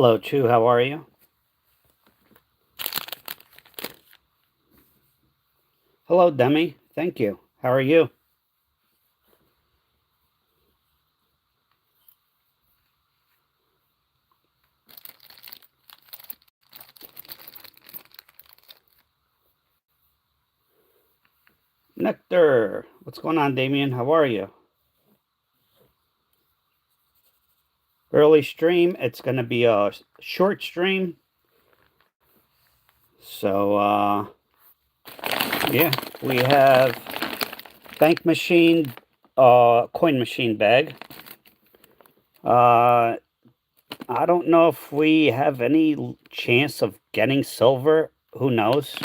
Hello, Chu. How are you? Hello, Demi. Thank you. How are you? Nectar. What's going on, Damien? How are you? Early stream. It's going to be a short stream. So, yeah, we have bank machine, coin machine bag. Uh, I don't know if we have any chance of getting silver. Who knows?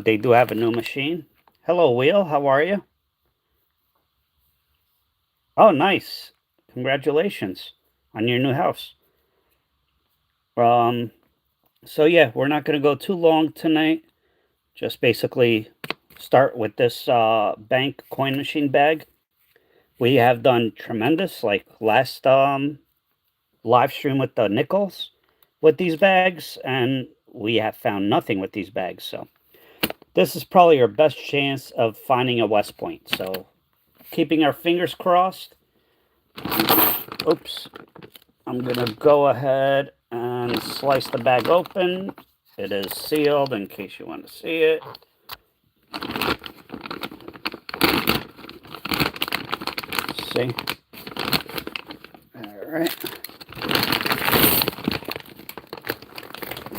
They do have a new machine. Hello, Wheel. How are you? Oh, nice. Congratulations on your new house. Um, so yeah, we're not going to go too long tonight. Just basically start with this bank coin machine bag. We have done tremendous, like last live stream with the nickels with these bags, and we have found nothing with these bags. So this is probably our best chance of finding a West Point. So keeping our fingers crossed. Oops. I'm going to go ahead and slice the bag open. It is sealed in case you want to see it. See? All right.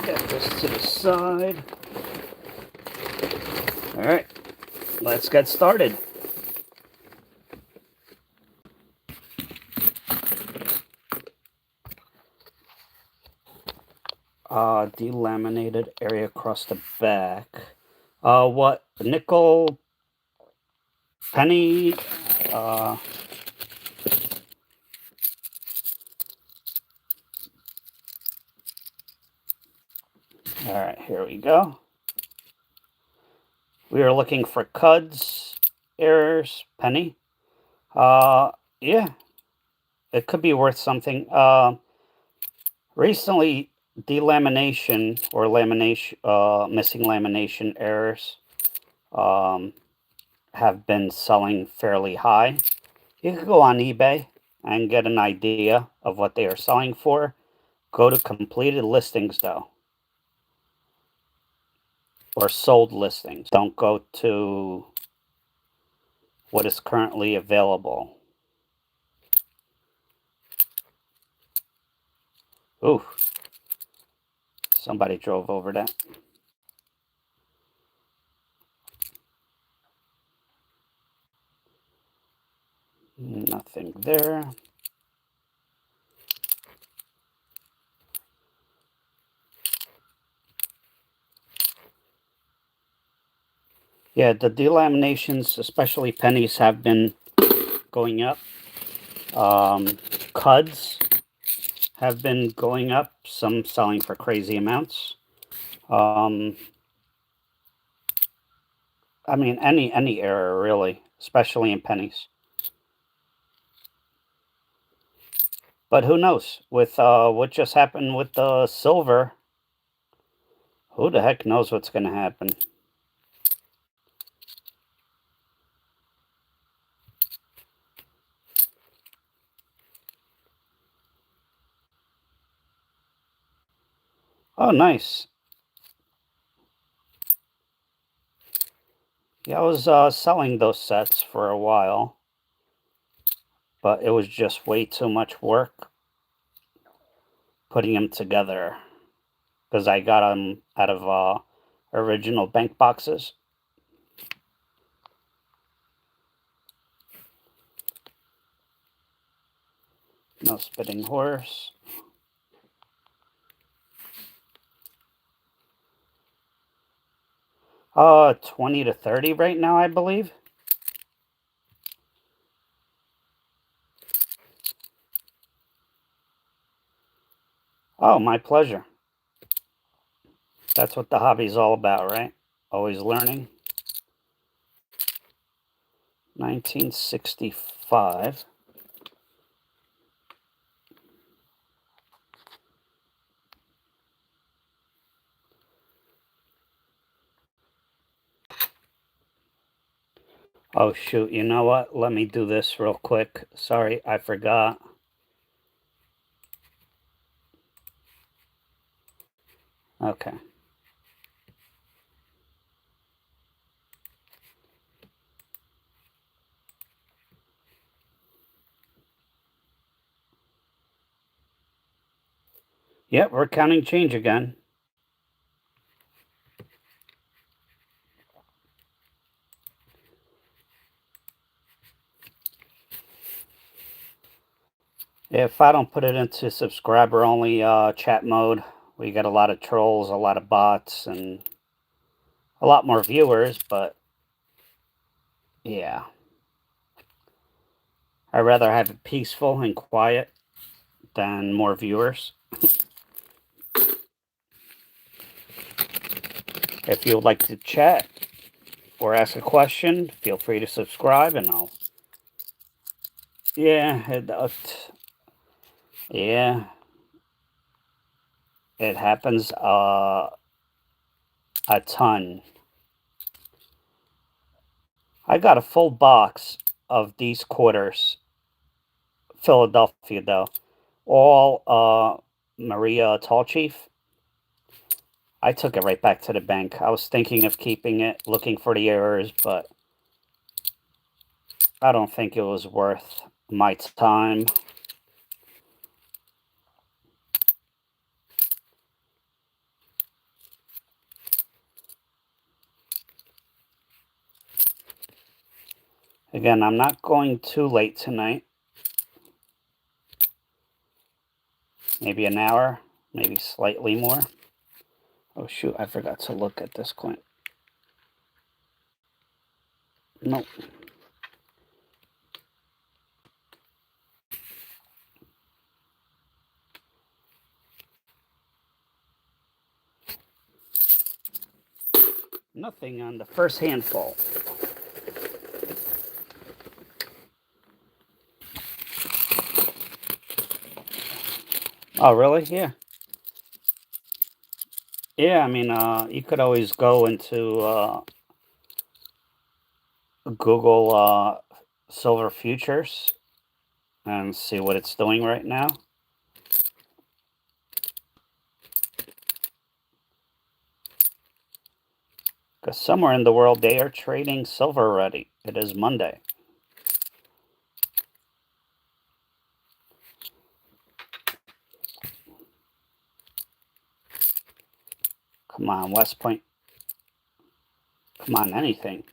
Get this to the side. All right. Let's get started. Delaminated area across the back. What? Nickel, penny, all right, here we go. We are looking for cuds, errors, penny. Yeah, it could be worth something. Recently, delamination or lamination, missing lamination errors have been selling fairly high. You could go on eBay and get an idea of what they are selling for. Go to completed listings though, or sold listings. Don't go to what is currently available. Ooh, somebody drove over that. Nothing there. Yeah, the delaminations, especially pennies, have been going up. Cuds have been going up, some selling for crazy amounts. I mean, any error really, especially in pennies. But who knows? With what just happened with the silver, who the heck knows what's going to happen? Oh, nice. Yeah, I was selling those sets for a while, but it was just way too much work putting them together because I got them out of original bank boxes. No spitting horse. 20 to 30 right now, I believe. Oh, my pleasure. That's what the hobby's all about, right? Always learning. 1965. Oh, shoot. You know what? Let me do this real quick. Sorry, I forgot. Okay. Yep, we're counting change again. If I don't put it into subscriber only chat mode, we get a lot of trolls, a lot of bots, and a lot more viewers, but yeah. I'd rather have it peaceful and quiet than more viewers. If you would like to chat or ask a question, feel free to subscribe and I'll. Yeah, yeah, it happens a ton. I got a full box of these quarters, Philadelphia though, all Maria Tall Chief. I took it right back to the bank. I was thinking of keeping it, looking for the errors, but I don't think it was worth my time. Again, I'm not going too late tonight. Maybe an hour, maybe slightly more. Oh shoot, I forgot to look at this coin. Nope. Nothing on the first handful. Oh, really? Yeah. Yeah, I mean, you could always go into Google Silver Futures and see what it's doing right now. Because somewhere in the world they are trading silver already. It is Monday. Come on, West Point. Come on, anything.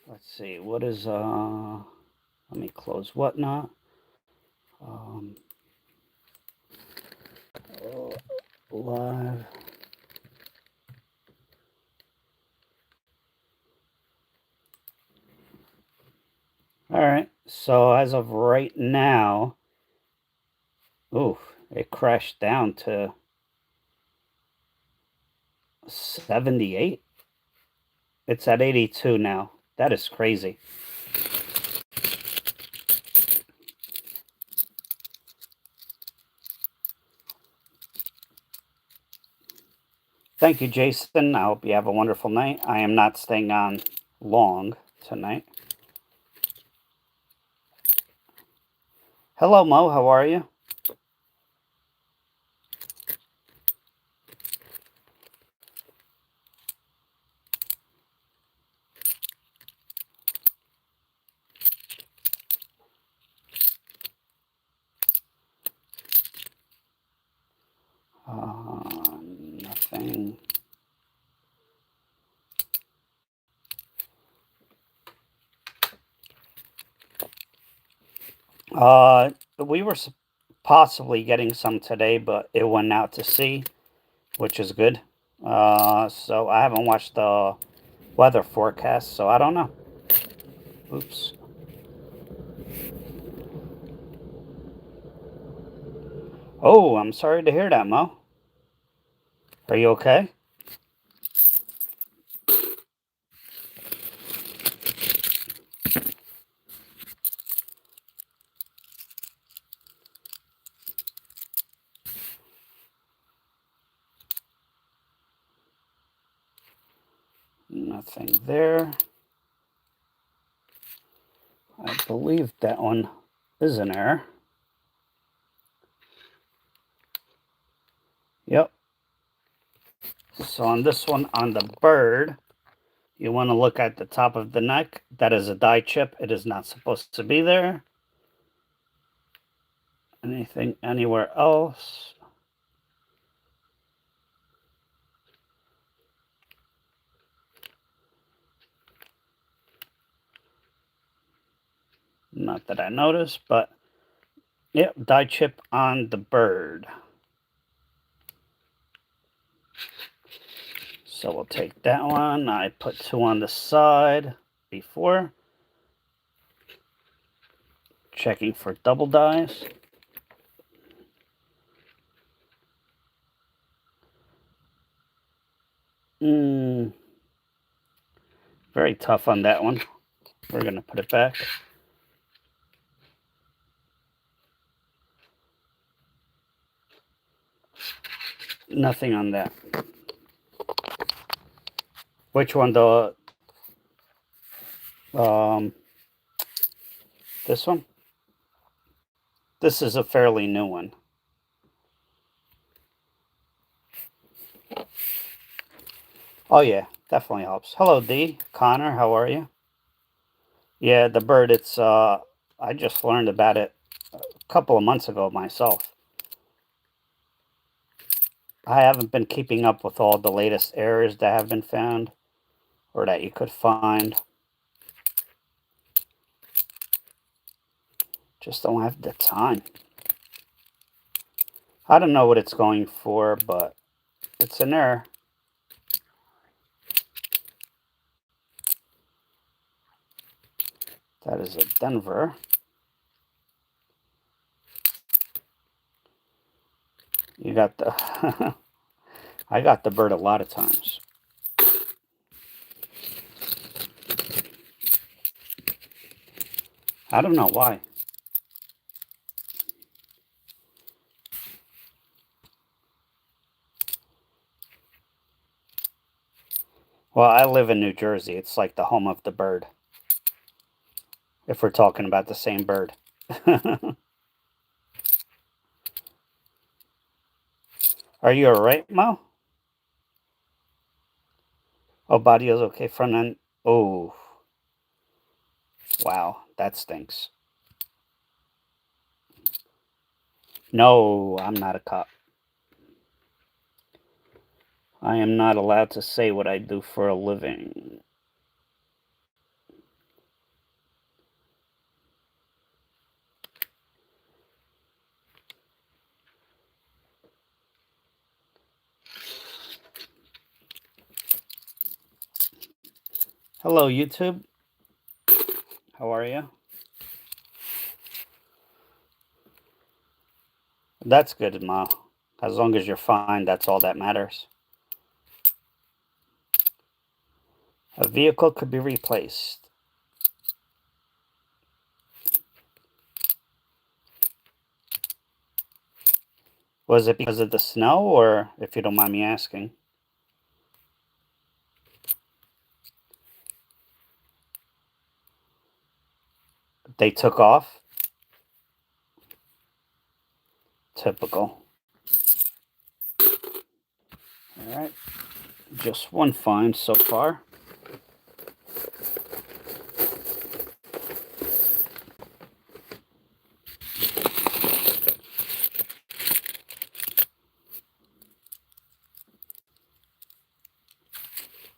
Let's see. What is let me close whatnot. Live. All right. So as of right now, ooh, it crashed down to 78. It's at 82 now. That is crazy. Thank you, Jason. I hope you have a wonderful night. I am not staying on long tonight. Hello, Mo. How are you? Nothing. We were possibly getting some today, but it went out to sea, which is good. So I haven't watched the weather forecast, so I don't know. Oops. Oh, I'm sorry to hear that, Mo. Are you okay? Nothing there. I believe that one is an error. Yep. So on this one, on the bird, you want to look at the top of the neck. That is a die chip. It is not supposed to be there. Anything anywhere else? Not that I noticed, but yep, die chip on the bird. So we'll take that one. I put two on the side before. Checking for double dies. Very tough on that one. We're going to put it back. Nothing on that. Which one, though? This one? This is a fairly new one. Oh, yeah, definitely helps. Hello, D. Connor, how are you? Yeah, the bird, it's, I just learned about it a couple of months ago myself. I haven't been keeping up with all the latest errors that have been found or that you could find. Just don't have the time. I don't know what it's going for, but it's an error. That is a Denver. You got the... I got the bird a lot of times. I don't know why. Well, I live in New Jersey. It's like the home of the bird. If we're talking about the same bird. Are you alright, Mo? Oh, body is okay. Front end. Oh. Wow, that stinks. No, I'm not a cop. I am not allowed to say what I do for a living. Hello, YouTube. How are you? That's good, Ma. As long as you're fine, that's all that matters. A vehicle could be replaced. Was it because of the snow, or if you don't mind me asking? They took off? Typical. Alright. Just one find so far.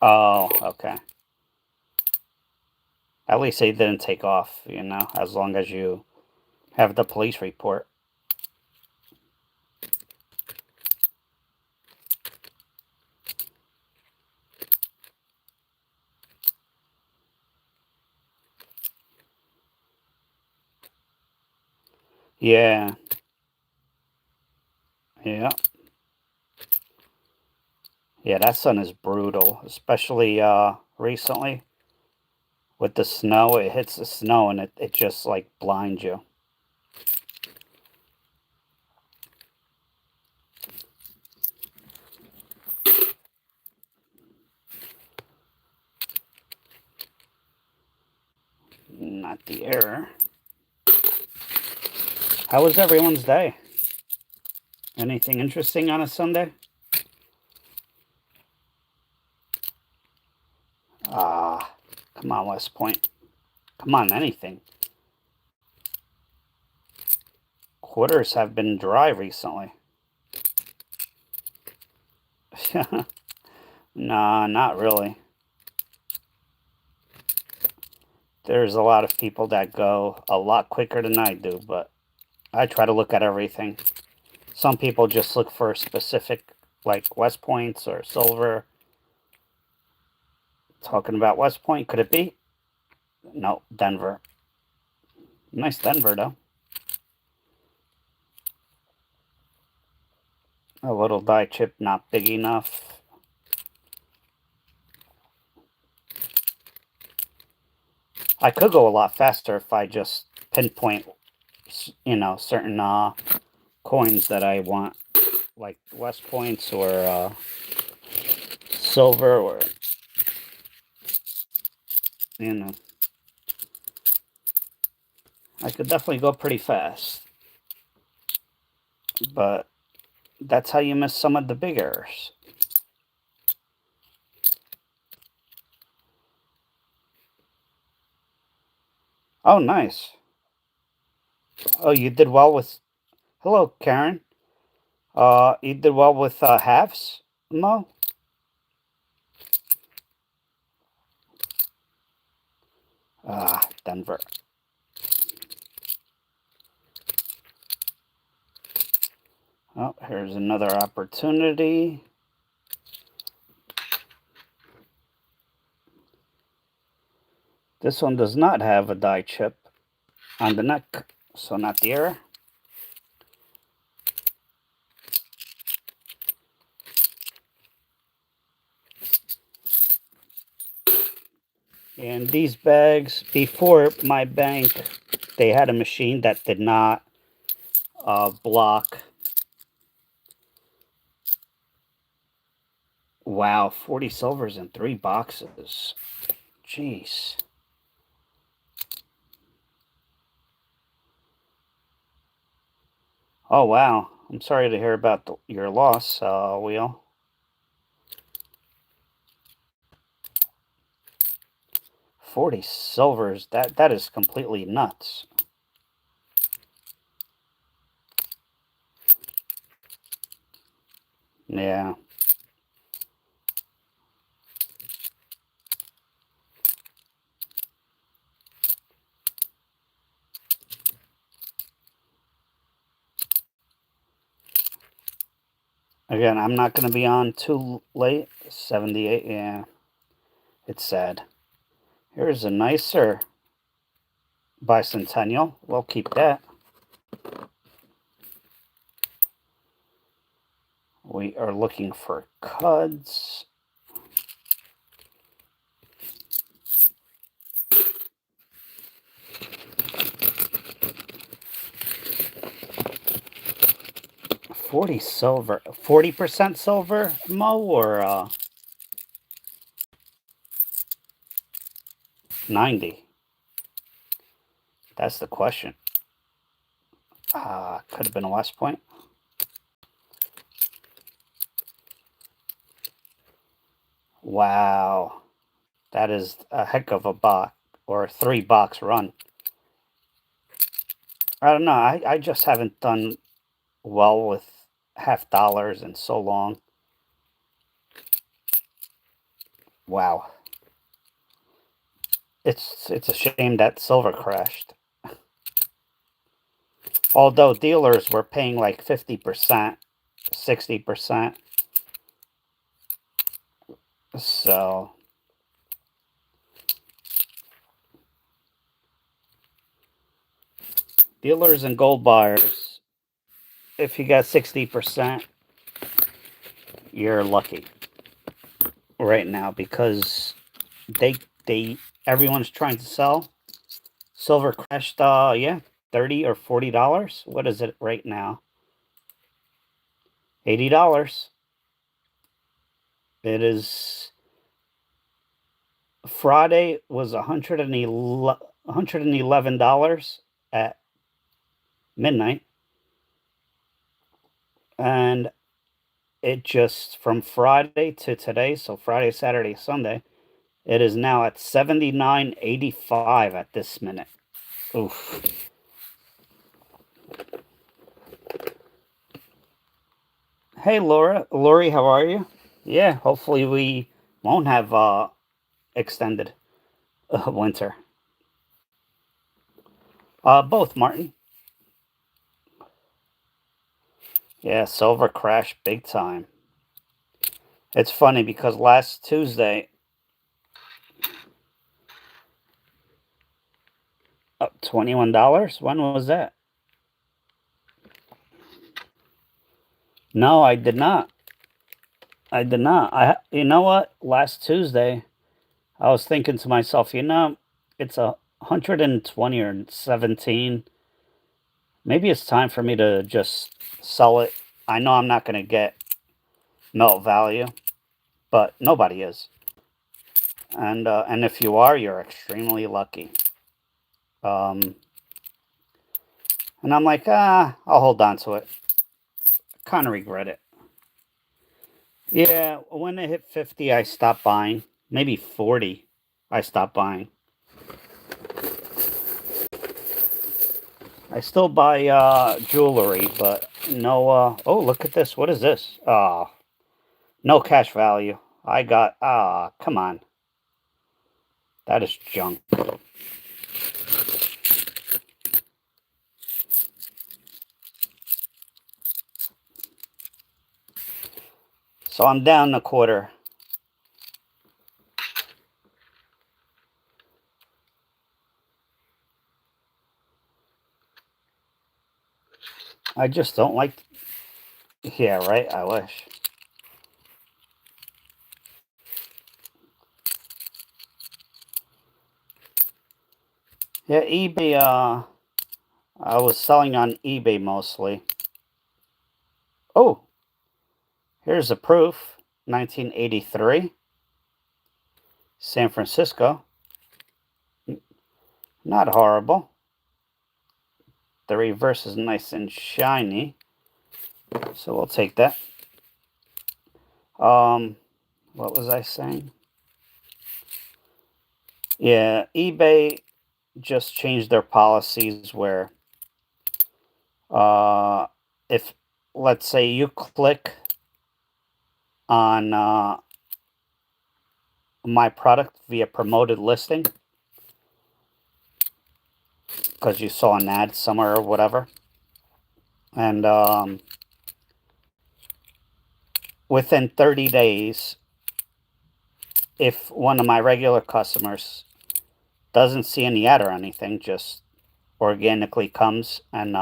Oh, okay. At least they didn't take off, you know, as long as you have the police report. Yeah. Yeah. Yeah, that sun is brutal, especially recently. With the snow, it hits the snow and it just like blinds you. Not the error. How was everyone's day? Anything interesting on a Sunday? Ah, come on, West Point. Come on, anything. Quarters have been dry recently. Nah, not really. There's a lot of people that go a lot quicker than I do, but I try to look at everything. Some people just look for specific, like West Points or silver. Talking about West Point, could it be? No, Denver. Nice Denver, though. A little die chip, not big enough. I could go a lot faster if I just pinpoint, certain coins that I want, like West Points or silver, or you know, I could definitely go pretty fast. But that's how you miss some of the big errors. Oh, nice. Oh, you did well with. Hello, Karen. You did well with halves, Mo. Denver. Oh, here's another opportunity. This one does not have a die chip on the neck, so not the error. And these bags, before my bank, they had a machine that did not block. Wow, 40 silvers in 3 boxes. Jeez. Oh, wow. I'm sorry to hear about your loss, Wheel. 40 silvers, that is completely nuts. Yeah. Again, I'm not going to be on too late. 78, yeah. It's sad. Here's a nicer bicentennial. We'll keep that. We are looking for cuds. $40 silver. 40% silver, Mo, or 90? That's the question. Could have been a West Point. Wow. That is a heck of a box, or a 3-box run. I don't know. I just haven't done well with half dollars in so long. Wow. It's a shame that silver crashed. Although dealers were paying like 50%, 60%. So dealers and gold buyers, if you got 60%, you're lucky right now, because they everyone's trying to sell. Silver crashed, yeah, $30 or $40. What is it right now? $80. It is. Friday was 111. $111 at midnight, and it just from Friday to today, so Friday, Saturday, Sunday, it is now at 79.85 at this minute. Oof. Hey Laura, Lori, how are you? Yeah, hopefully we won't have extended winter. Both, Martin. Yeah, silver crashed big time. It's funny because last Tuesday, $21. When was that? No, I did not. I did not. You know what? Last Tuesday, I was thinking to myself, it's 120 or 17. Maybe it's time for me to just sell it. I know I'm not going to get melt value, but nobody is. And if you are, you're extremely lucky. Um, and I'm like, I'll hold on to it. Kind of regret it. Yeah, when it hit 50, I stopped buying. Maybe 40, I stopped buying. I still buy jewelry, but no. Oh, look at this. What is this? No cash value. I got. Come on. That is junk. So I'm down a quarter. I just don't like. Yeah, right. I wish. Yeah, eBay. I was selling on eBay mostly. Oh, here's a proof. 1983, San Francisco. Not horrible. The reverse is nice and shiny, so we'll take that. Um, what was I saying? Yeah, eBay just changed their policies where, uh, if let's say you click on my product via promoted listing because you saw an ad somewhere or whatever, and within 30 days, if one of my regular customers doesn't see any ad or anything, just organically comes and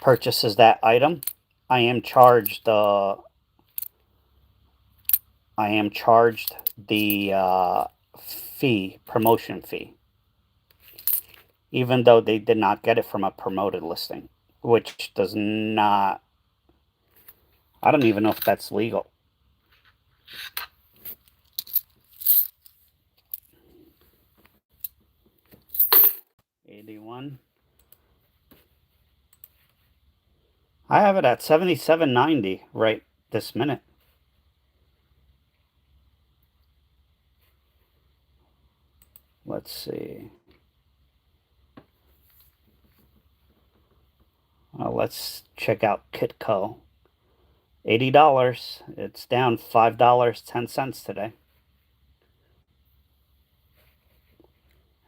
purchases that item, I am charged the promotion fee, even though they did not get it from a promoted listing, which does not. I don't even know if that's legal. $81. I have it at $77.90 right this minute. Let's see. Let's check out Kitco. $80. It's down $5.10 today.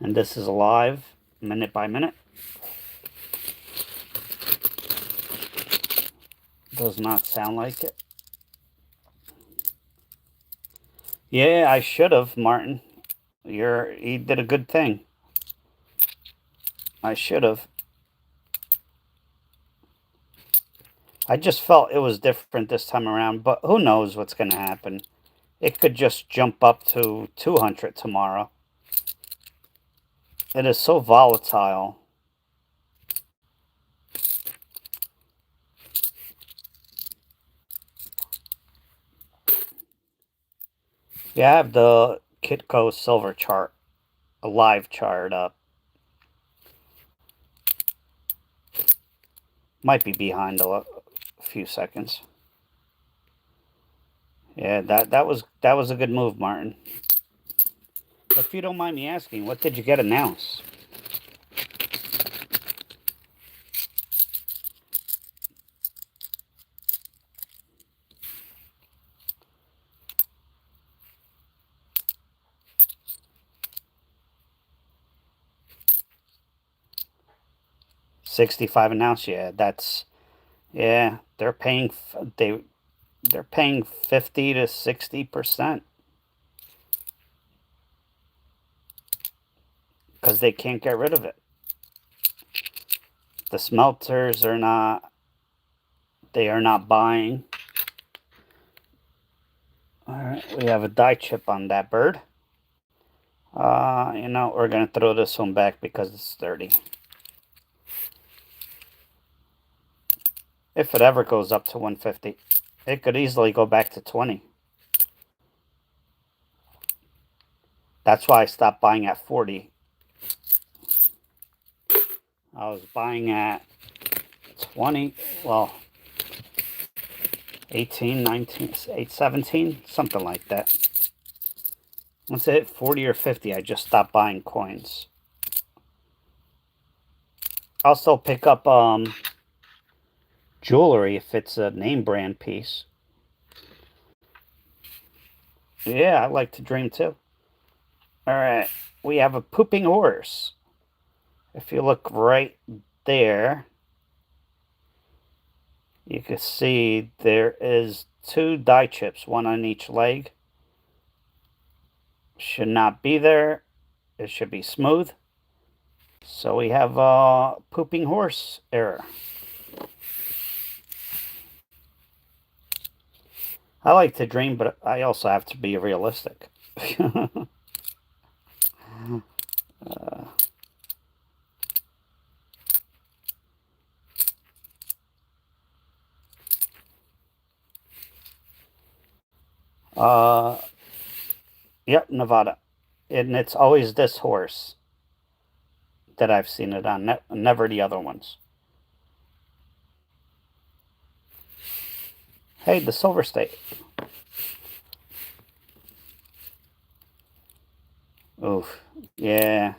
And this is live, minute by minute. Does not sound like it. Yeah, I should have, Martin. You did a good thing. I should have. I just felt it was different this time around, but who knows what's going to happen. It could just jump up to 200 tomorrow. It is so volatile. Yeah, I have the Kitco silver chart. a live chart up. Might be behind a few seconds. Yeah, that was a good move, Martin. If you don't mind me asking, what did you get announced? 65 announced. Yeah. They're paying 50 to 60% because they can't get rid of it. The smelters are not. They are not buying. All right, we have a die chip on that bird. We're gonna throw this one back because it's 30. If it ever goes up to 150, it could easily go back to 20. That's why I stopped buying at 40. I was buying at 20, well, 18, 19, 17, something like that. Once it hit 40 or 50, I just stopped buying coins. I'll still pick up jewelry if it's a name brand piece. Yeah, I like to dream too. All right, we have a pooping horse. If you look right there, you can see there is 2 die chips, one on each leg. Should not be there. It should be smooth. So we have a pooping horse error. I like to dream, but I also have to be realistic. uh, yep, Nevada. And it's always this horse that I've seen it on, never the other ones. Hey, the Silver State. Oof. Yeah.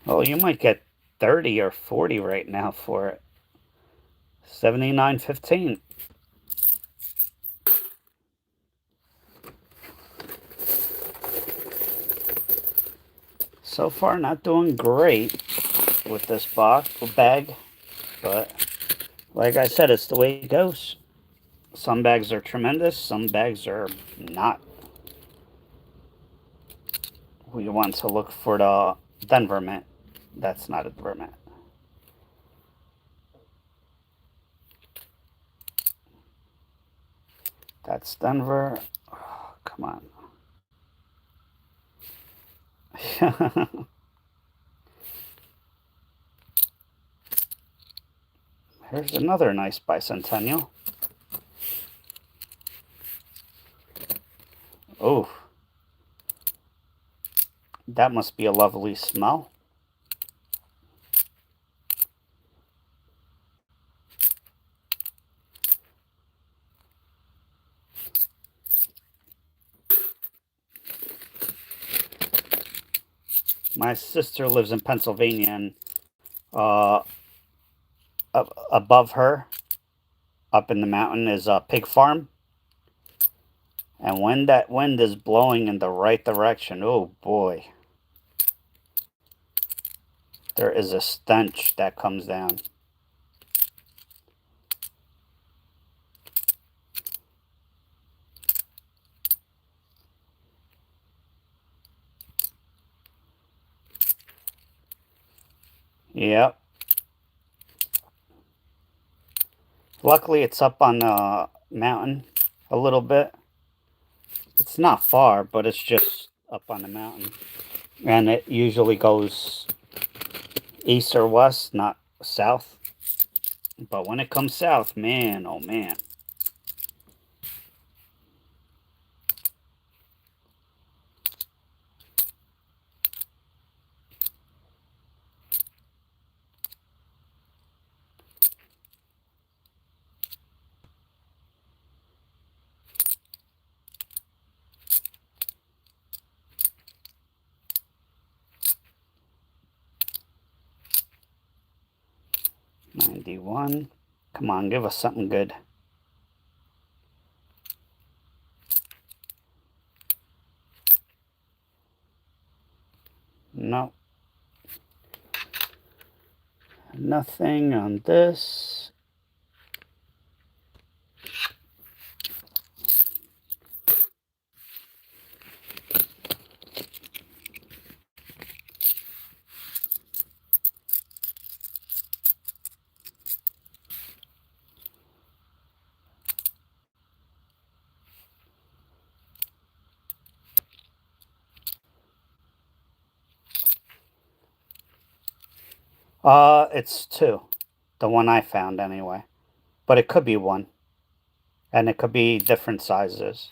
Oh, you might get 30 or 40 right now for it. 79.15. So far, not doing great with this bag, but like I said, it's the way it goes. Some bags are tremendous, some bags are not. We want to look for the Denver mint. That's not a Denver mint. That's Denver. Oh, come on. Here's another nice bicentennial. Oh, that must be a lovely smell. My sister lives in Pennsylvania, and uh, above her, up in the mountain, is a pig farm. And when that wind is blowing in the right direction, oh boy, there is a stench that comes down. Yep. Luckily, it's up on the mountain a little bit. It's not far, but it's just up on the mountain. And it usually goes east or west, not south. But when it comes south, man, oh man. 91. Come on, give us something good. No. Nothing on this. It's 2. The one I found anyway. But it could be 1. And it could be different sizes.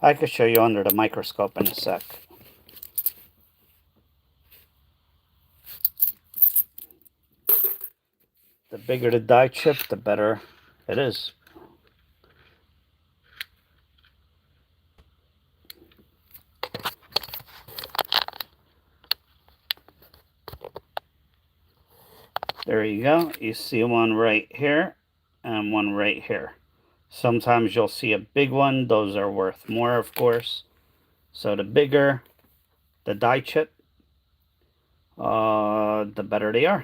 I could show you under the microscope in a sec. The bigger the die chip, the better it is. There you go. You see one right here and one right here. Sometimes you'll see a big one. Those are worth more, of course. So the bigger the die chip, the better they are.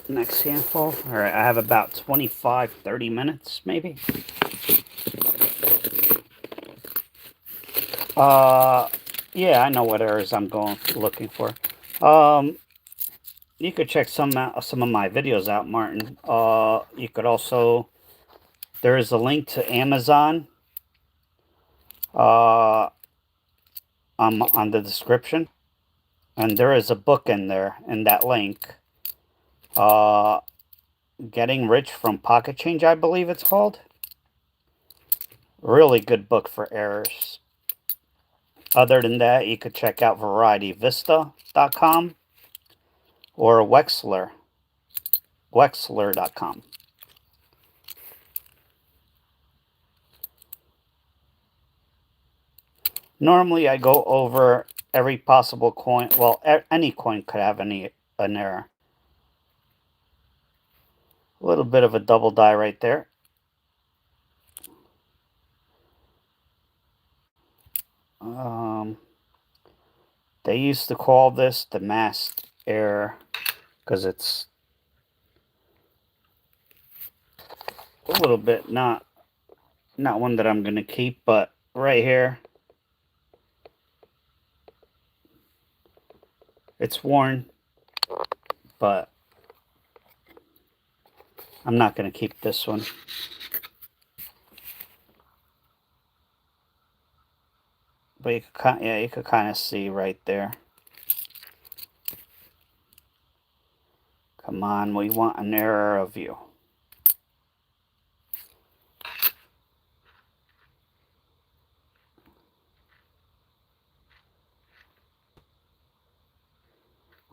Next handful. All right, I have about 25, 30 minutes, maybe. Yeah, I know what errors I'm looking for. You could check some of my videos out, Martin. You could also, there is a link to Amazon on the description, and there is a book in there in that link. Getting Rich from Pocket Change, I believe it's called. Really good book for errors. Other than that, you could check out VarietyVista.com or Wexler.com. Normally, I go over every possible coin. Well, any coin could have an error. A little bit of a double die right there. They used to call this the masked error because it's a little bit not one that I'm going to keep, but right here, it's worn, but I'm not going to keep this one. But you could kind of see right there. Come on, we want an error of you.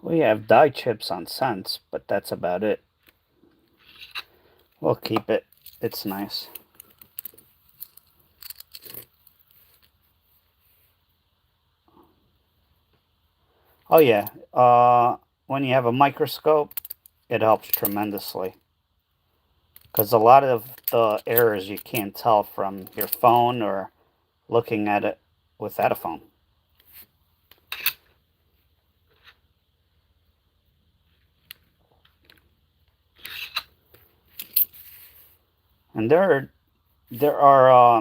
We have die chips on cents, but that's about it. We'll keep it. It's nice. Oh yeah, when you have a microscope, it helps tremendously. Because a lot of the errors you can't tell from your phone or looking at it without a phone. And there are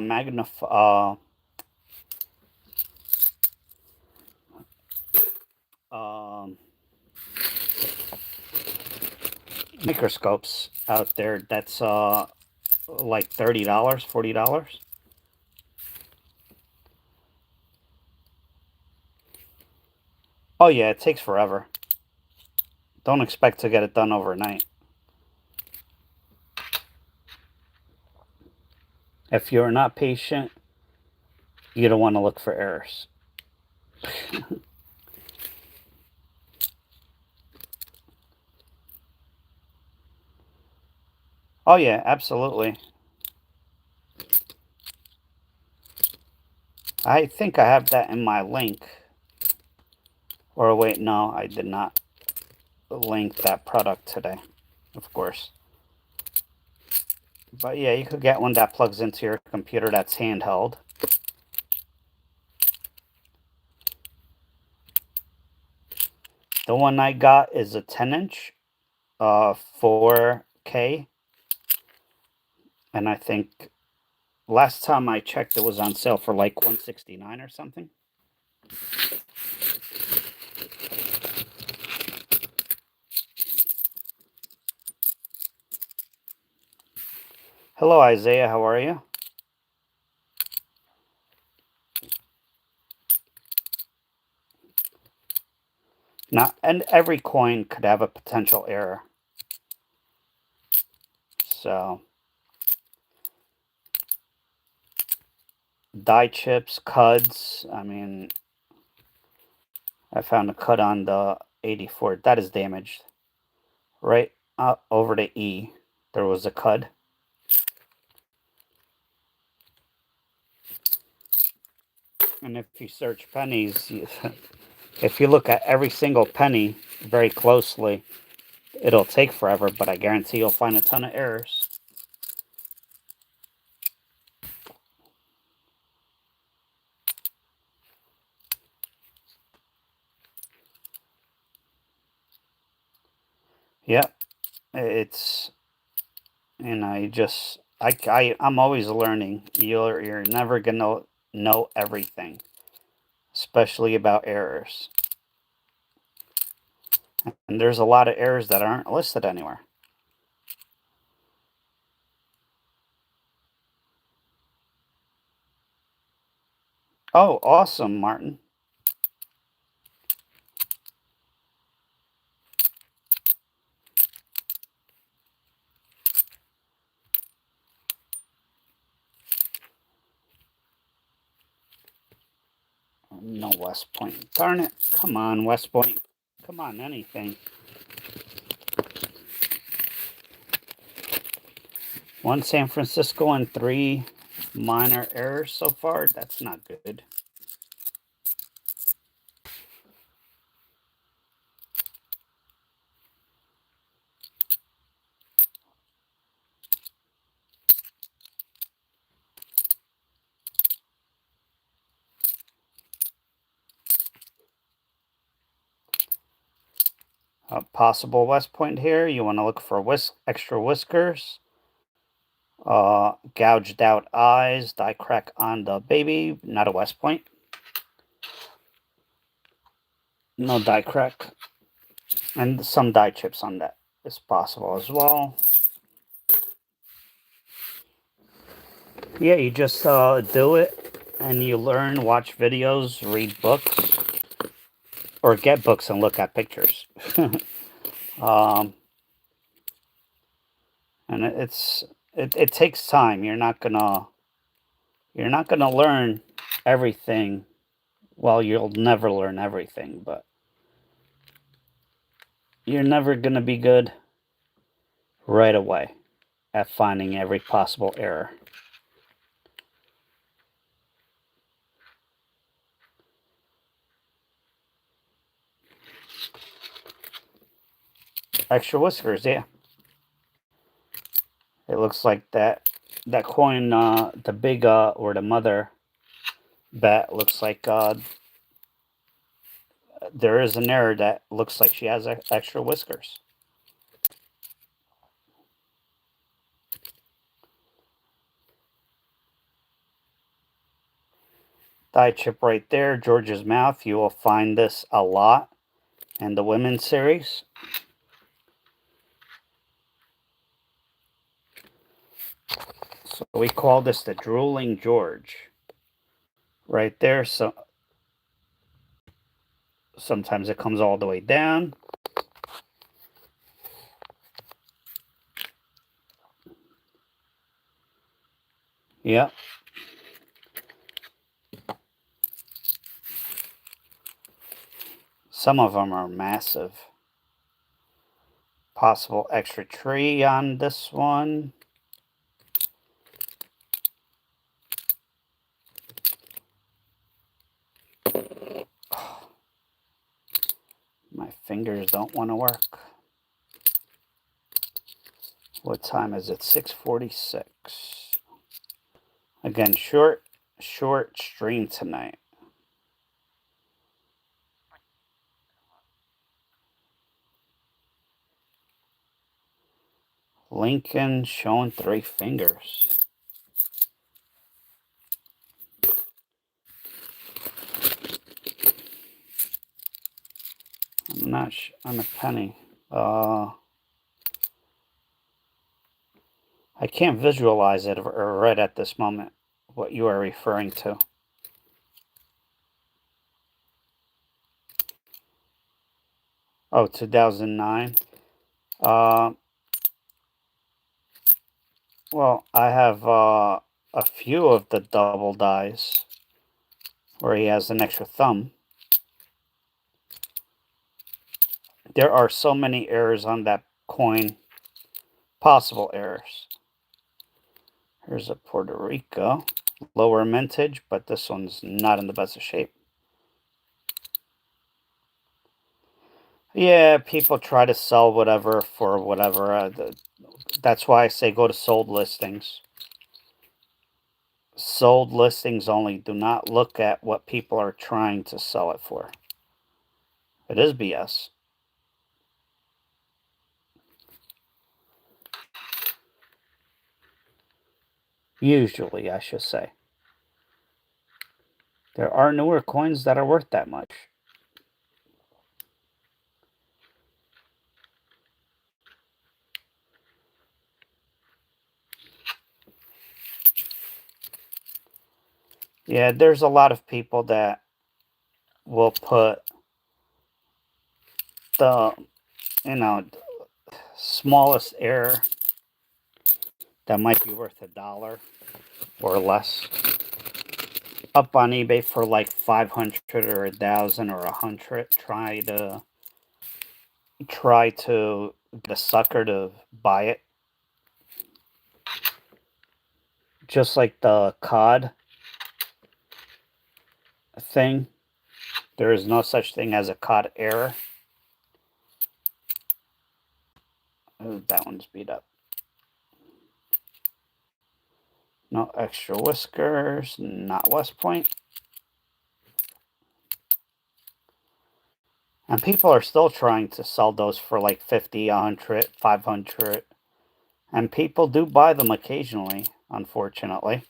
microscopes out there that's like $30, $40. Oh yeah, it takes forever. Don't expect to get it done overnight. If you're not patient, you don't want to look for errors. Oh yeah, absolutely. I think I have that in my link. Or wait, no, I did not link that product today, of course. But yeah, you could get one that plugs into your computer that's handheld. The one I got is a 10-inch, 4K, and I think last time I checked it was on sale for like 169 or something. Hello Isaiah, how are you? Not and every coin could have a potential error. So die chips, cuds. I mean, I found a cud on the 84 that is damaged. Right over to E, there was a cud. And if you search pennies, if you look at every single penny very closely, it'll take forever, but I guarantee you'll find a ton of errors. Yep, it's you just I'm always learning. You're never gonna know everything, especially about errors. And there's a lot of errors that aren't listed anywhere. Oh, awesome, Martin. No West Point. Darn it. Come on, West Point. Come on, anything. One San Francisco and 3 minor errors so far. That's not good. A possible West Point here. You want to look for extra whiskers, gouged out eyes, die crack on the baby. Not a West Point. No die crack. And some die chips on that is possible as well. Yeah, you just do it and you learn, watch videos, read books, or get books and look at pictures. um, and it takes time. You're not gonna learn everything. Well, you'll never learn everything, but you're never gonna be good right away at finding every possible error. Extra whiskers, yeah. It looks like that coin, the big or the mother bet looks like there is an error that looks like she has extra whiskers. Die chip right there, George's mouth. You will find this a lot in the women's series. So we call this the drooling George. Right there. So sometimes it comes all the way down. Yep. Some of them are massive. possible extra tree on this one. My fingers don't want to work. What time is it? 6:46. Again, short stream tonight. Lincoln showing 3 fingers. I'm not on a penny. I can't visualize it right at this moment, what you are referring to. Oh, 2009. Well, I have a few of the double dies where he has an extra thumb. There are so many errors on that coin. Possible errors. Here's a Puerto Rico. Lower mintage, but this one's not in the best of shape. Yeah, people try to sell whatever for whatever. That's why I say go to sold listings. Sold listings only. Do not look at what people are trying to sell it for. It is BS. Usually, I should say. There are newer coins that are worth that much. Yeah, there's a lot of people that will put the, smallest error that might be worth $1 or less up on eBay for like 500 or 1,000 or 100. Try to get a sucker to buy it. Just like the COD thing, there is no such thing as a COD error. Oh, that one's beat up. No extra whiskers, not West Point. And people are still trying to sell those for like 50, 100, 500. And people do buy them occasionally, unfortunately.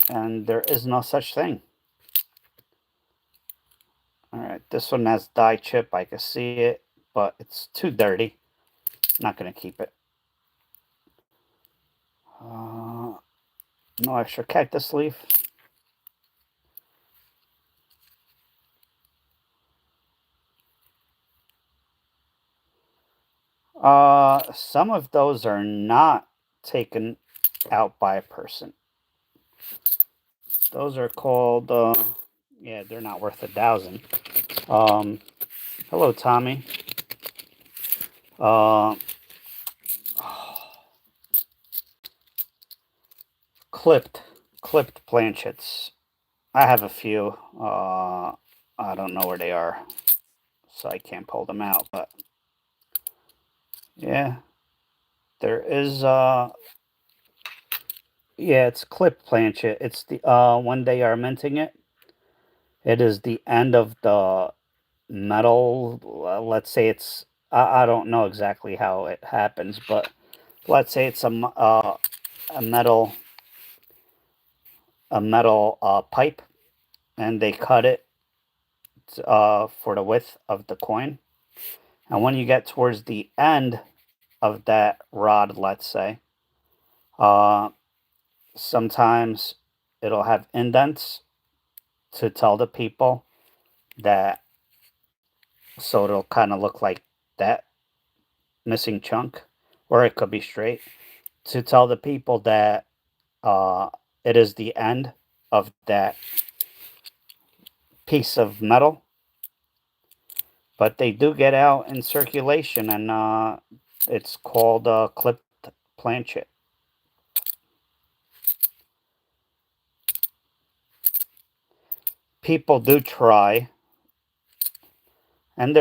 And there is no such thing. Alright, this one has die chip. I can see it, but it's too dirty. Not going to keep it. No extra cactus leaf. Some of those are not taken out by a person. Those are called, yeah, they're not worth 1,000. Hello, Tommy. Clipped planchets. I have a few. I don't know where they are, so I can't pull them out, but yeah, there is, yeah, it's clipped planchet. It's the, when they are minting it, it is the end of the metal. Let's say it's, I don't know exactly how it happens, but let's say it's a metal, pipe, and they cut it for the width of the coin. And when you get towards the end of that rod, let's say, sometimes it'll have indents to tell the people that, so it'll kind of look like that missing chunk, or it could be straight, to tell the people that it is the end of that piece of metal. but they do get out in circulation, and it's called clipped planchet. People do try, and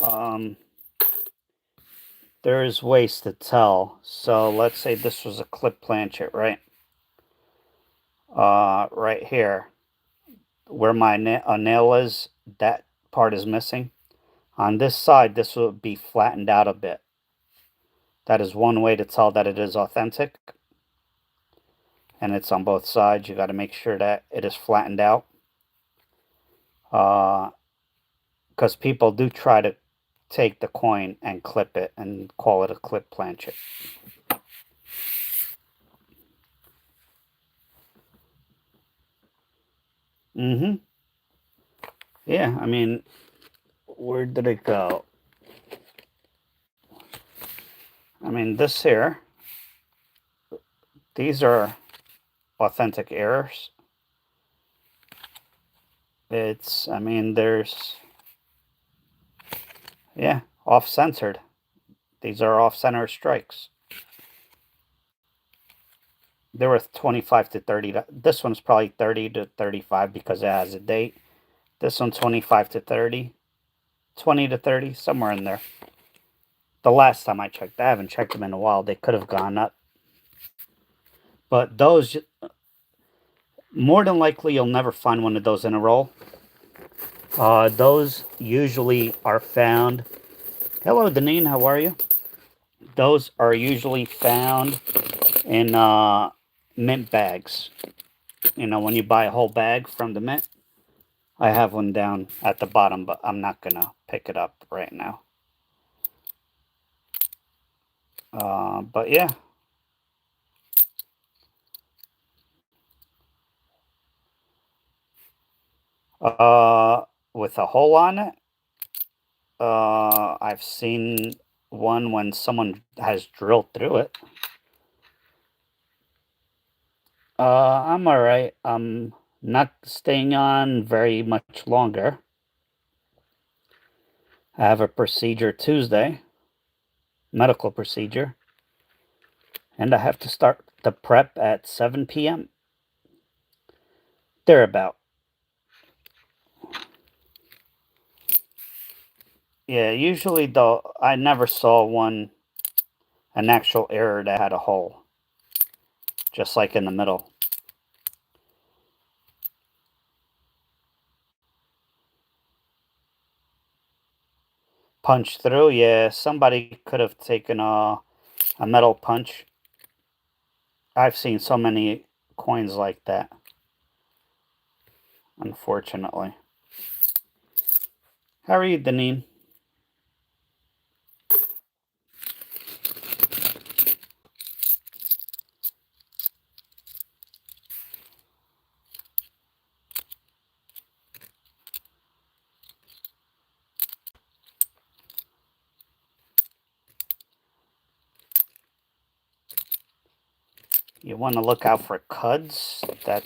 um, there's ways to tell. So let's say this was a clip planchet, right? Right here, where my nail is, that part is missing. On this side, this will be flattened out a bit. That is one way to tell that it is authentic. And it's on both sides. You got to make sure that it is flattened out. Because people do try to take the coin and clip it and call it a clip planchet. Mm-hmm. Yeah, I mean, where did it go? I mean, this here, these are authentic errors. I mean, yeah, off-centered. These are off-center strikes. They were 25 to 30. This one's probably 30 to 35 because it has a date. This one's 25 to 30. 20 to 30, somewhere in there. The last time I checked, I haven't checked them in a while. They could have gone up. But those, more than likely, you'll never find one of those in a roll. Those usually are found. Hello, Deneen, how are you? Those are usually found in mint bags. You know, when you buy a whole bag from the mint. I have one down at the bottom, but I'm not going to pick it up right now. But yeah. With a hole on it, I've seen one when someone has drilled through it. I'm alright. I'm not staying on very much longer. I have a procedure Tuesday, medical procedure, and I have to start the prep at 7 p.m. Thereabout. Yeah, usually though, I never saw an actual error that had a hole, just like in the middle. Punch through, yeah, somebody could have taken a metal punch. I've seen so many coins like that, unfortunately. How are you, Deneen? You want to look out for cuds. That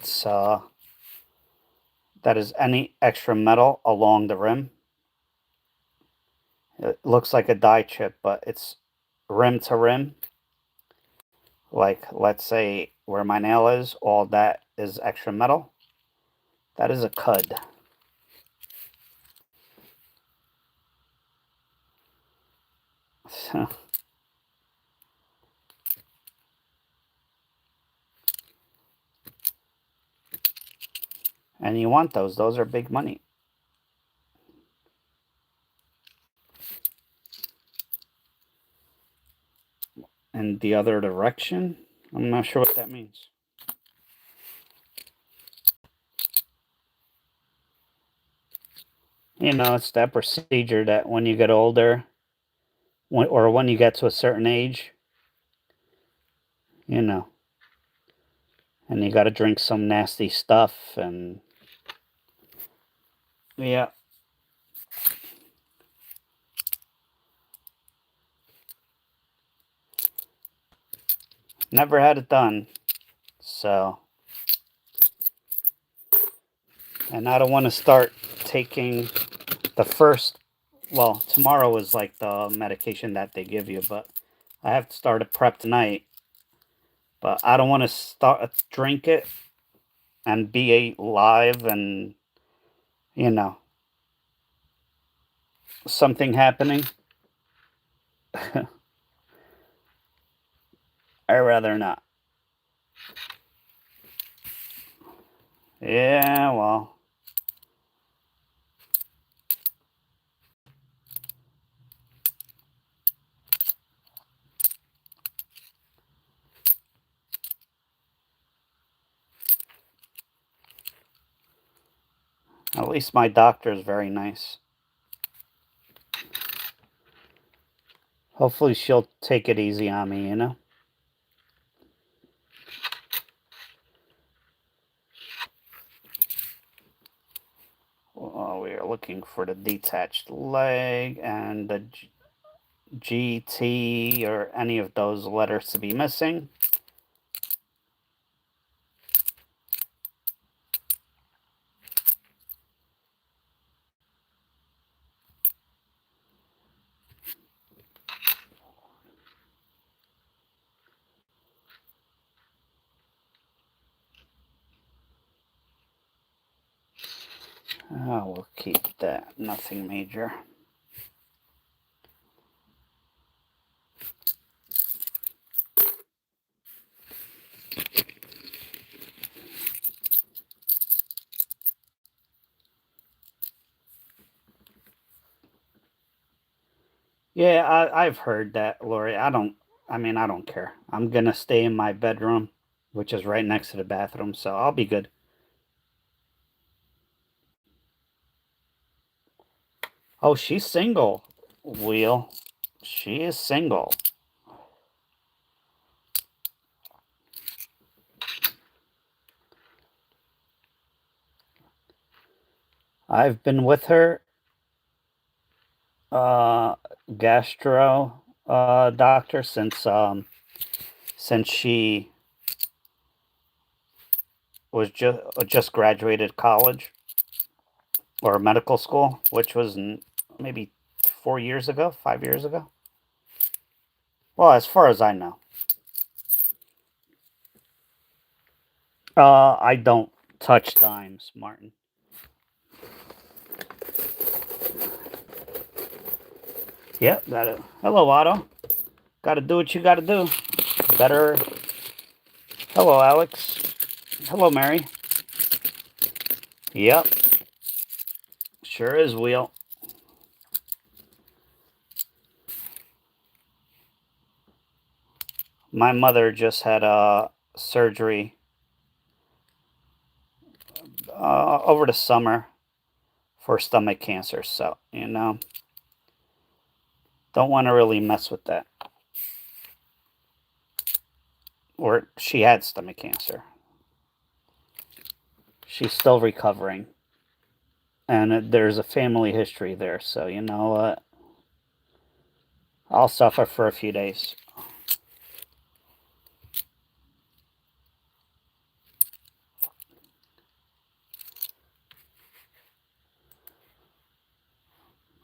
is any extra metal along the rim. It looks like a die chip, but it's rim to rim. Like, let's say where my nail is, all that is extra metal. That is a cud. And you want those. Those are big money. And the other direction? I'm not sure what that means. You know, it's that procedure that when you get older, or when you get to a certain age, you know, and you got to drink some nasty stuff, and yeah. Never had it done, so, and I don't want to start taking The first, well, tomorrow is like the medication that they give you, but I have to start a prep tonight. But I don't want to drink it and be live and, you know, something happening. I'd rather not. Yeah, well, at least my doctor is very nice. Hopefully she'll take it easy on me, you know? Well, we are looking for the detached leg and the GT or any of those letters to be missing. Oh, we'll keep that. Nothing major. Yeah, I've heard that, Lori. I don't care. I'm gonna stay in my bedroom, which is right next to the bathroom, so I'll be good. Oh, she's single, Wheel. She is single. I've been with her, uh, gastro doctor since she was just graduated college or medical school, which was maybe 4 years ago, 5 years ago. Well, as far as I know. I don't touch dimes, Martin. Yep, got it. Hello, Otto. Got to do what you got to do. Better. Hello, Alex. Hello, Mary. Yep, sure is, Wheel. My mother just had a surgery over the summer for stomach cancer, so don't want to really mess with that. Or she had stomach cancer. She's still recovering, and there's a family history there, so you know what? I'll suffer for a few days.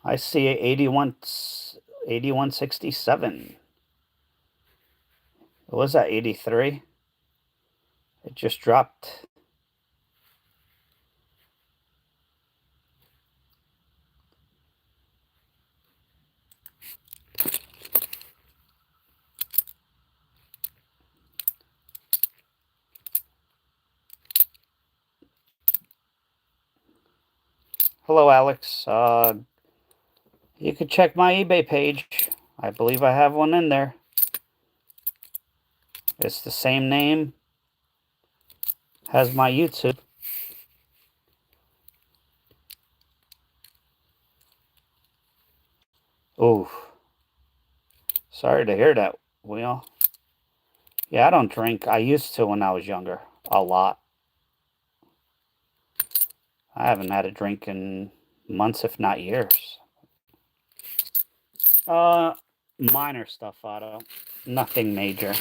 I see 8167. It was at 83. It just dropped. Hello, Alex. You could check my eBay page. I believe I have one in there. It's the same name as my YouTube. Ooh, sorry to hear that, Will. Yeah, I don't drink. I used to when I was younger. A lot. I haven't had a drink in months, if not years. Uh, Minor stuff, Otto. Nothing major.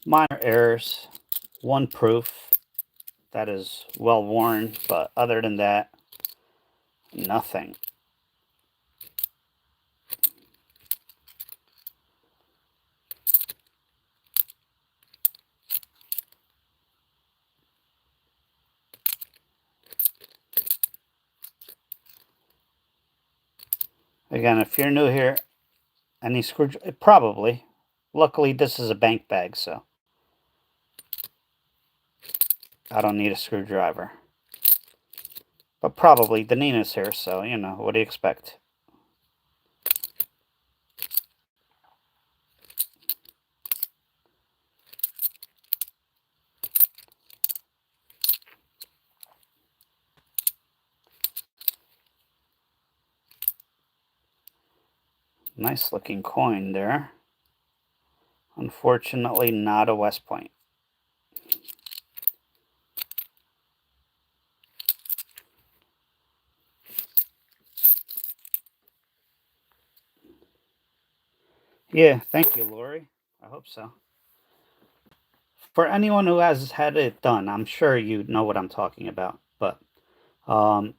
Minor errors. One proof. that is well worn, but other than that, nothing. Again, if you're new here, any screwdriver, probably. Luckily, this is a bank bag, so I don't need a screwdriver. But probably, the Nina's here, so, you know, what do you expect? Nice looking coin there. Unfortunately, not a West Point. Yeah, thank you, Lori. I hope so. For anyone who has had it done, I'm sure you know what I'm talking about. But um,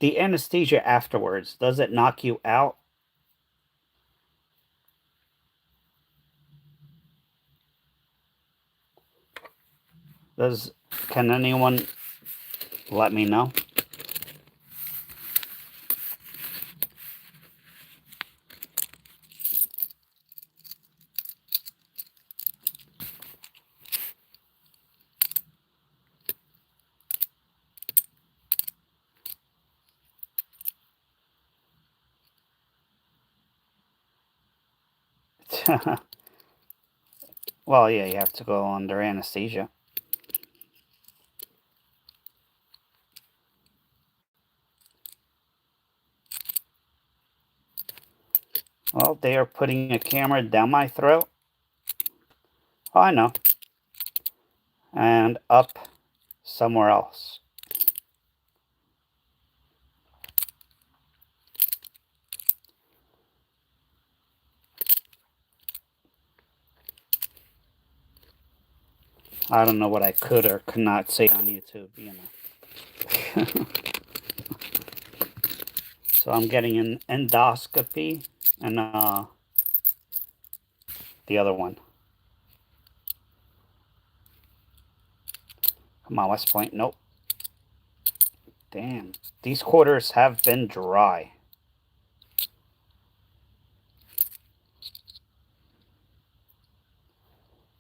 the anesthesia afterwards, does it knock you out? Does Can anyone let me know? Well, yeah, you have to go under anesthesia. Well, they are putting a camera down my throat. Oh, I know. And up somewhere else. I don't know what I could or could not say on YouTube, you know. So I'm getting an endoscopy and the other one. Come on, West Point. Nope. Damn. These quarters have been dry.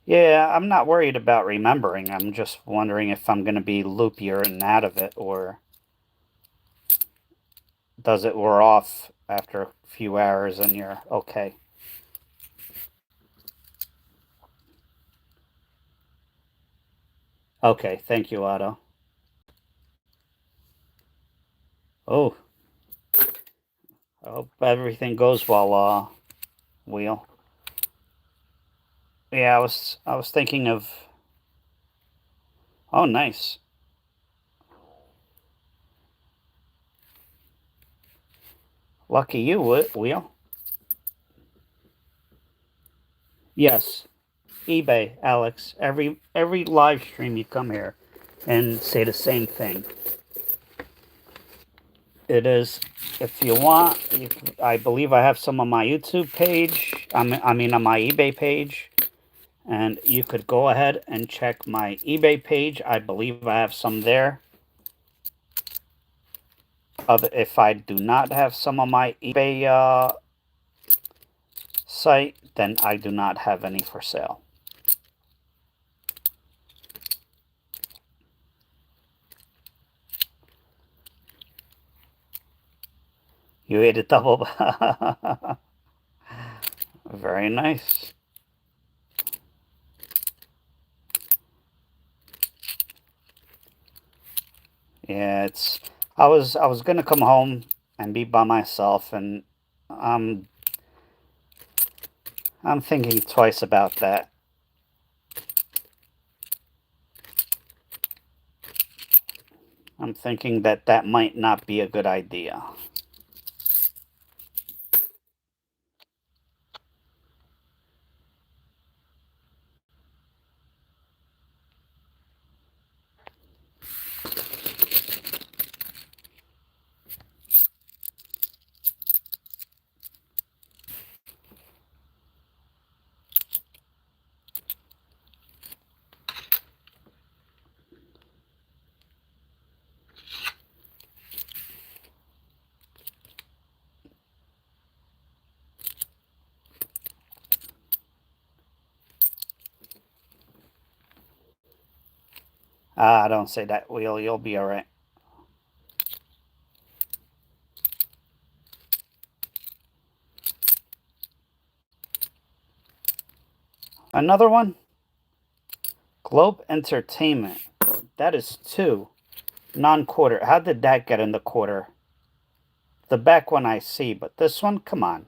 Yeah, I'm not worried about remembering. I'm just wondering if I'm going to be loopier and out of it, or does it wear off after a few hours and you're okay? Okay, thank you, Otto. Oh, I hope everything goes well, Wheel. Yeah, I was thinking of. Oh, nice. Lucky you, Wheel. Yes, eBay, Alex. Every live stream you come here and say the same thing. It is, if you want, I believe I have some on my YouTube page. I mean, on my eBay page. And you could go ahead and check my eBay page. I believe I have some there. If I do not have some on my eBay site, then I do not have any for sale. You ate a double. Very nice. Yeah, it's. I was gonna come home and be by myself, and I'm I'm thinking twice about that. I'm thinking that that might not be a good idea. Ah, don't say that, Wheel. You'll be all right. Another one? Globe Entertainment. That is 2. Non-quarter. How did that get in the quarter? The back one I see, but this one? Come on.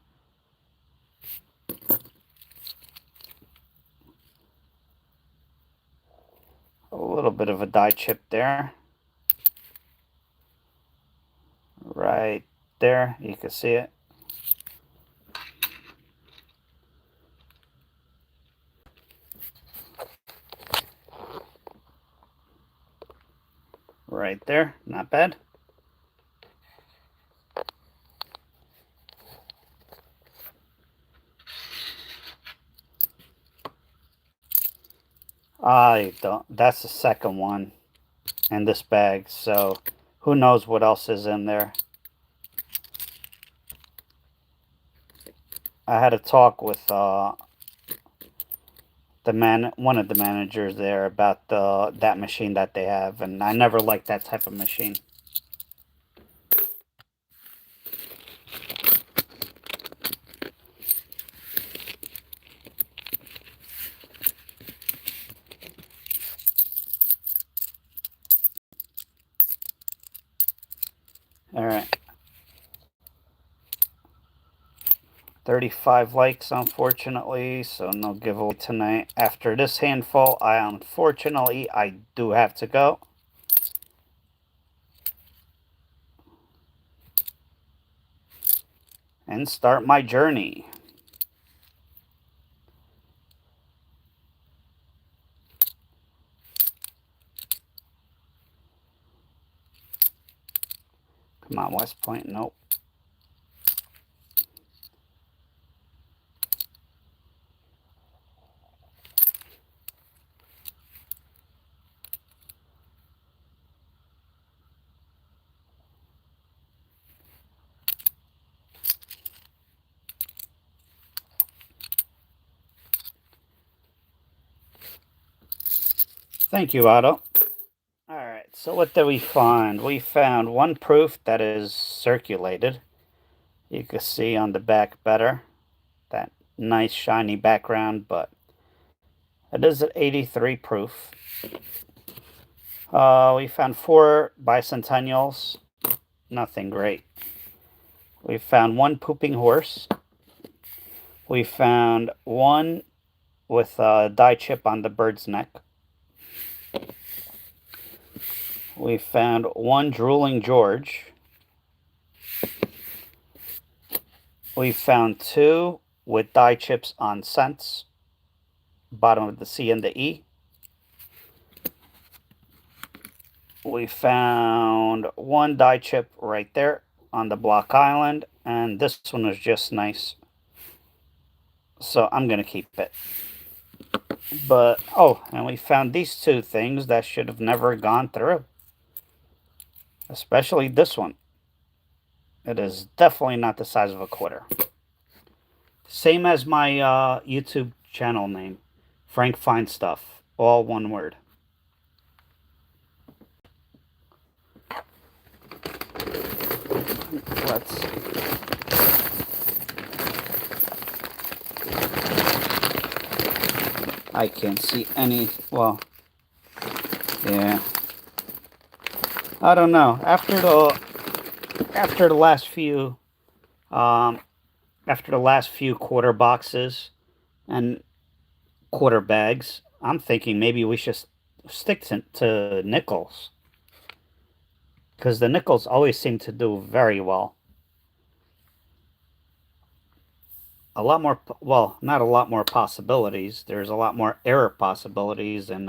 A little bit of a die chip there. Right there. You can see it. Right there. Not bad. I don't. That's the second one in this bag, so who knows what else is in there. I had a talk with one of the managers there about that machine that they have, and I never liked that type of machine. All right. 35 likes, unfortunately, so no giveaway tonight. After this handful, I do have to go. And start my journey. Come on, West Point. Nope. Thank you, Otto. Alright, so what did we find? We found one proof that is circulated. You can see on the back better. That nice shiny background, but it is an 83 proof. We found 4 bicentennials. Nothing great. We found 1 pooping horse. We found 1 with a die chip on the bird's neck. We found 1 drooling George. We found 2 with die chips on cents, bottom of the C and the E. We found 1 die chip right there on the Block Island, and this one was just nice. So I'm going to keep it. But, oh, and we found these 2 things that should have never gone through. Especially this one. It is definitely not the size of a quarter. Same as my YouTube channel name. Frank Fine Stuff. All one word. Let's... I can't see any... Well... Yeah. I don't know. After the last few quarter boxes and quarter bags, I'm thinking maybe we should stick to nickels, because the nickels always seem to do very well. A lot more, well, not a lot more possibilities. There's a lot more error possibilities in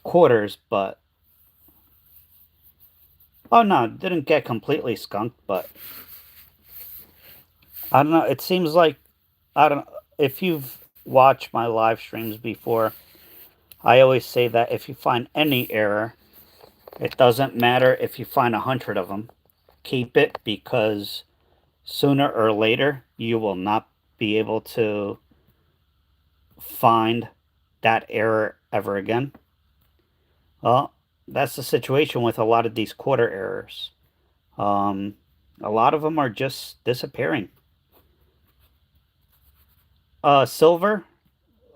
quarters, but oh no, it didn't get completely skunked, but I don't know. It seems like, I don't know if you've watched my live streams before. I always say that if you find any error, it doesn't matter if you find 100 of them. Keep it, because sooner or later you will not be able to find that error ever again. Well, that's the situation with a lot of these quarter errors. A lot of them are just disappearing. Silver,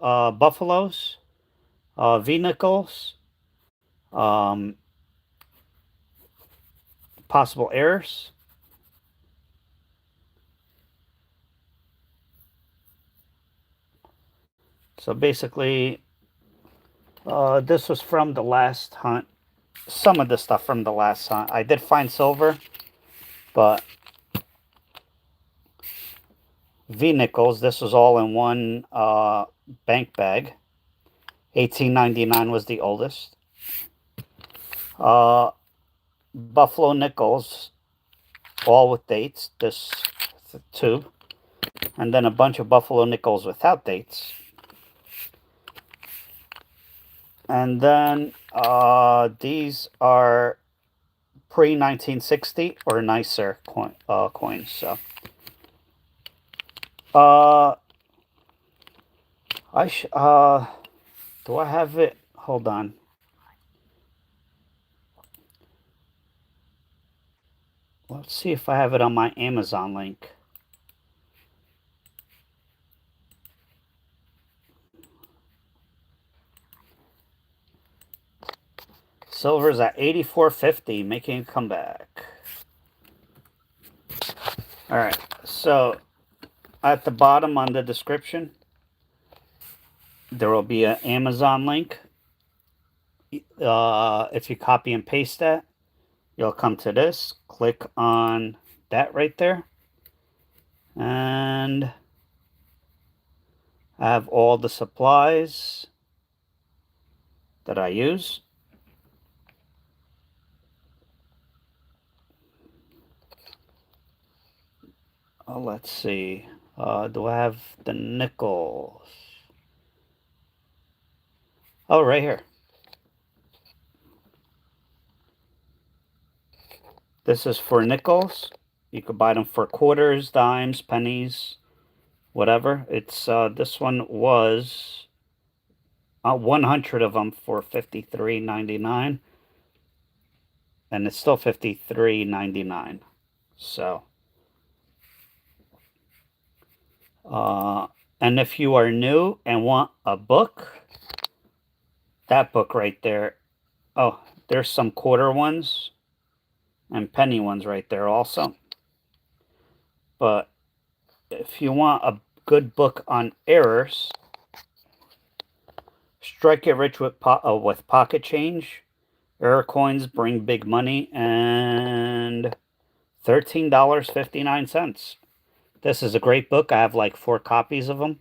buffaloes, V-nickels, um, possible errors. So basically, this was from the last hunt. Some of the stuff from the last hunt. I did find silver, but V-nickels, this was all in one bank bag. 1899 was the oldest. Buffalo nickels, all with dates, this tube. And then a bunch of buffalo nickels without dates. And then these are pre-1960 or nicer coins. So do I have it? Hold on. Let's see if I have it on my Amazon link. Silver's at 84.50, making a comeback. All right, so at the bottom on the description, there will be an Amazon link. If you copy and paste that, you'll come to this. Click on that right there. And I have all the supplies that I use. Oh, let's see. Do I have the nickels? Oh, right here. This is for nickels. You could buy them for quarters, dimes, pennies, whatever. It's this one was 100 of them for $53.99, and it's still $53.99. So, and if you are new and want a book, that book right there. Oh, there's some quarter ones and penny ones right there also. But if you want a good book on errors, Strike It Rich with Pocket Change, Error Coins Bring Big Money, and $13.59. This is a great book. I have like 4 copies of them.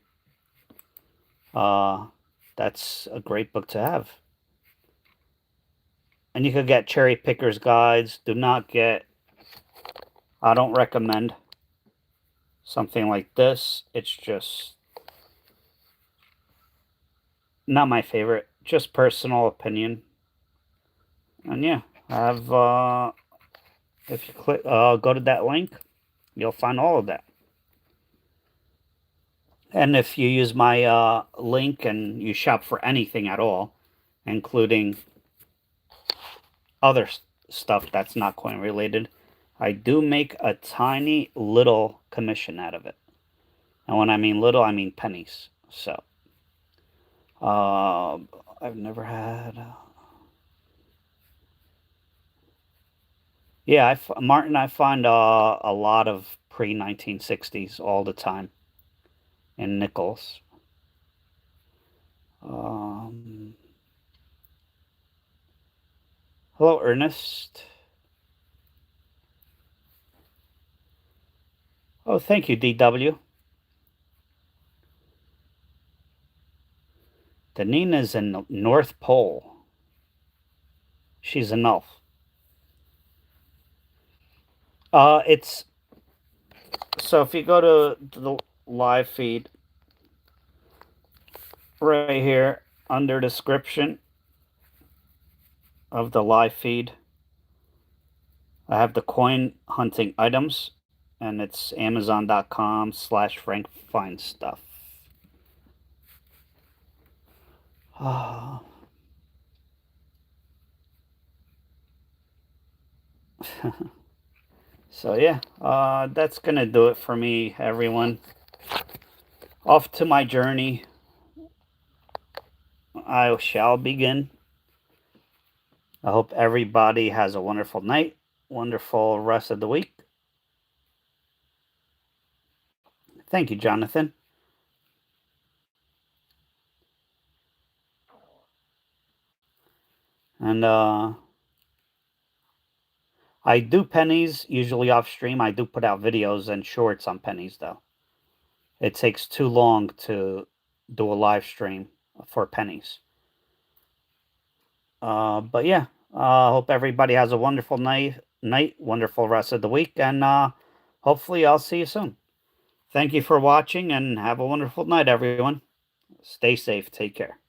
That's a great book to have. And you could get Cherry Picker's Guides. I don't recommend something like this. It's just not my favorite. Just personal opinion. And yeah, I have, if you click, go to that link, you'll find all of that. And if you use my link and you shop for anything at all, including other stuff that's not coin related, I do make a tiny little commission out of it. And when I mean little, I mean pennies. So, I've never had. Yeah, Martin, I find a lot of pre-1960s all the time in nickels. Hello, Ernest. Oh, thank you, DW. Danina's in the North Pole. She's an elf. It's so if you go to the live feed right here under description of the live feed, I have the coin hunting items, and it's amazon.com/Frank Finds Stuff. So yeah, that's gonna do it for me, everyone. Off to my journey. I shall begin. I hope everybody has a wonderful night, wonderful rest of the week. Thank you, Jonathan. And I do pennies usually off stream. I do put out videos and shorts on pennies though. It takes too long to do a live stream for pennies. But yeah, hope everybody has a wonderful night, wonderful rest of the week, and hopefully I'll see you soon. Thank you for watching and have a wonderful night, everyone. Stay safe. Take care.